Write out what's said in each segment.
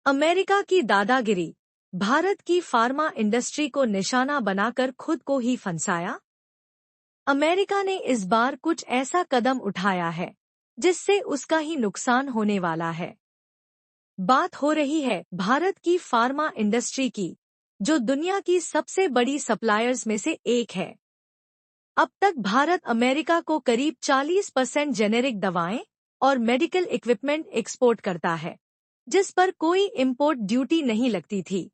America की दादागिरी, भारत की फार्मा इंडस्ट्री को निशाना बनाकर खुद को ही फंसाया। अमेरिका ने इस बार कुछ ऐसा कदम उठाया है जिससे उसका ही नुकसान होने वाला है। बात हो रही है भारत की फार्मा इंडस्ट्री की, जो दुनिया की सबसे बड़ी सप्लायर्स में से एक है। अब तक भारत अमेरिका को करीब 40% जेनेरिक दवाएं और मेडिकल इक्विपमेंट एक्सपोर्ट करता है, जिस पर कोई इंपोर्ट ड्यूटी नहीं लगती थी।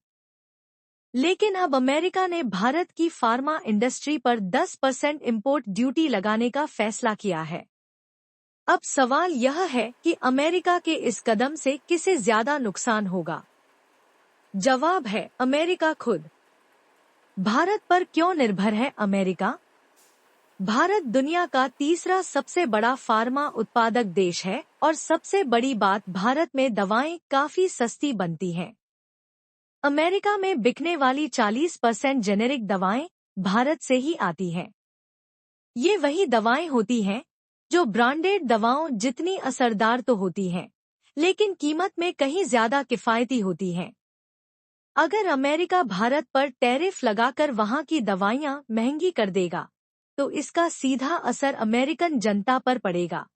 लेकिन अब अमेरिका ने भारत की फार्मा इंडस्ट्री पर 10% इंपोर्ट ड्यूटी लगाने का फैसला किया है। अब सवाल यह है कि अमेरिका के इस कदम से किसे ज्यादा नुकसान होगा? जवाब है अमेरिका खुद। भारत पर क्यों निर्भर है अमेरिका? भारत दुनिया का तीसरा सबसे बड़ा फार्मा उत्पादक देश है और सबसे बड़ी बात, भारत में दवाएं काफी सस्ती बनती हैं। अमेरिका में बिकने वाली 40% जेनेरिक दवाएं भारत से ही आती हैं। ये वही दवाएं होती हैं जो ब्रांडेड दवाओं जितनी असरदार तो होती हैं, लेकिन कीमत में कहीं ज्यादा किफायती होती हैं। अगर अमेरिका भारत पर टैरिफ लगाकर वहां की दवाइयां महंगी कर देगा, तो इसका सीधा असर अमेरिकन जनता पर पड़ेगा,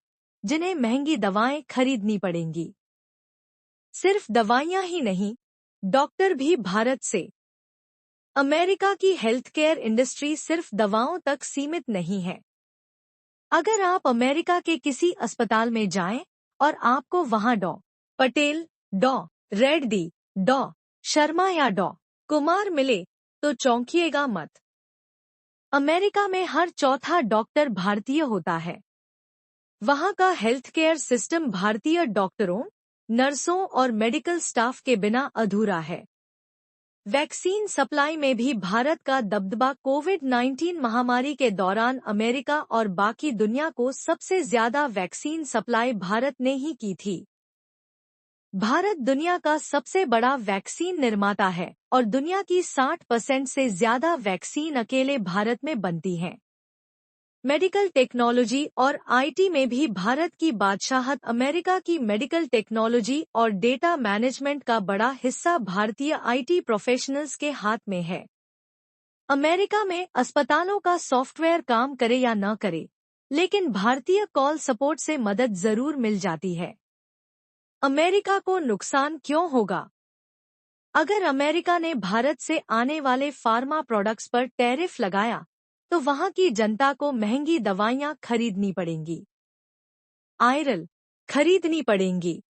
जिन्हें महंगी दवाएं खरीदनी पड़ेंगी। सिर्फ दवाइयां ही नहीं, डॉक्टर भी भारत से। अमेरिका की हेल्थ केयर इंडस्ट्री सिर्फ दवाओं तक सीमित नहीं है। अगर आप अमेरिका के किसी अस्पताल में जाएं और आपको वहां डॉ. पटेल, डॉ. रेड्डी, डॉ. शर्मा या डॉ. कुमार मिले, तो चौंकिएगा मत। अमेरिका में हर चौथा डॉक्टर भारतीय होता है। वहां का हेल्थ केयर सिस्टम भारतीय डॉक्टरों, नर्सों और मेडिकल स्टाफ के बिना अधूरा है। वैक्सीन सप्लाई में भी भारत का दबदबा कोविड-19 महामारी के दौरान अमेरिका और बाकी दुनिया को सबसे ज्यादा वैक्सीन सप्लाई भारत ने ही की थी। भारत दुनिया का सबसे बड़ा वैक्सीन निर्माता है और दुनिया की 60% से ज्यादा वैक्सीन अकेले भारत में बनती हैं। मेडिकल टेक्नोलॉजी और आईटी में भी भारत की बादशाहत। अमेरिका की मेडिकल टेक्नोलॉजी और डेटा मैनेजमेंट का बड़ा हिस्सा भारतीय आईटी प्रोफेशनल्स के हाथ में है। अमेरिका में अस्पतालों का सॉफ्टवेयर काम करे या न करे, लेकिन भारतीय कॉल सपोर्ट से मदद जरूर मिल जाती है। अमेरिका को नुकसान क्यों होगा? अगर अमेरिका ने भारत से आने वाले फार्मा प्रोडक्ट्स पर टैरिफ लगाया, तो वहां की जनता को महंगी दवाइयां खरीदनी पड़ेंगी। आयरल खरीदनी पड़ेंगी।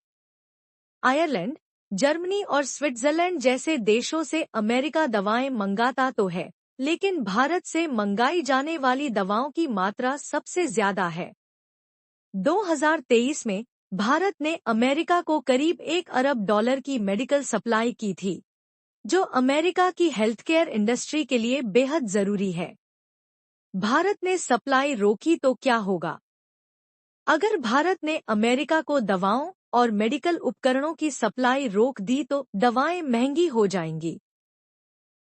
आयरलैंड, जर्मनी और स्विट्जरलैंड जैसे देशों से अमेरिका दवाएं मंगाता तो है, लेकिन भारत से मंगाई जाने वाली दवाओं की मात्रा सबसे ज्यादा है। 2023 में भारत ने अमेरिका को करीब $1 अरब की मेडिकल सप्लाई की थी, जो अमेरिका की हेल्थकेयर इंडस्ट्री के लिए बेहद जरूरी है। भारत ने सप्लाई रोकी तो क्या होगा? अगर भारत ने अमेरिका को दवाओं और मेडिकल उपकरणों की सप्लाई रोक दी तो दवाएं महंगी हो जाएंगी।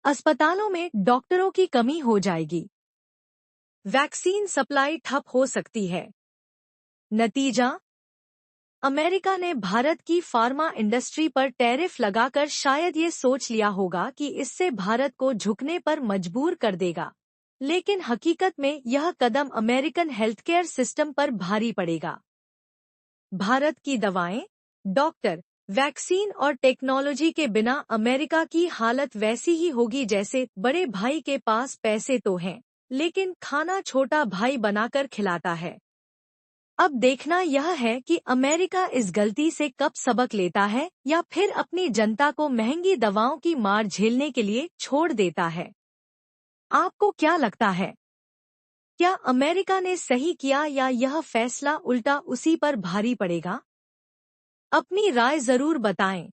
अस्पतालों में डॉक्टरों की कमी हो जाएगी। वैक्सीन सप्लाई ठप हो सकती है। नतीजा, अमेरिका ने भारत की फार्मा इंडस्ट्री पर टैरिफ लगाकर शायद ये सोच लिया होगा कि इससे भारत को झुकने पर मजबूर कर देगा, लेकिन हकीकत में यह कदम अमेरिकन हेल्थकेयर सिस्टम पर भारी पड़ेगा। भारत की दवाएं, डॉक्टर, वैक्सीन और टेक्नोलॉजी के बिना अमेरिका की हालत वैसी ही होगी जैसे बड़े भाई के पास पैसे तो हैं, लेकिन खाना छोटा भाई बनाकर खिलाता है। अब देखना यह है कि अमेरिका इस गलती से कब सबक लेता है या फिर अपनी जनता को महंगी दवाओं की मार झेलने के लिए छोड़ देता है। आपको क्या लगता है? क्या अमेरिका ने सही किया या यह फैसला उल्टा उसी पर भारी पड़ेगा? अपनी राय जरूर बताएं।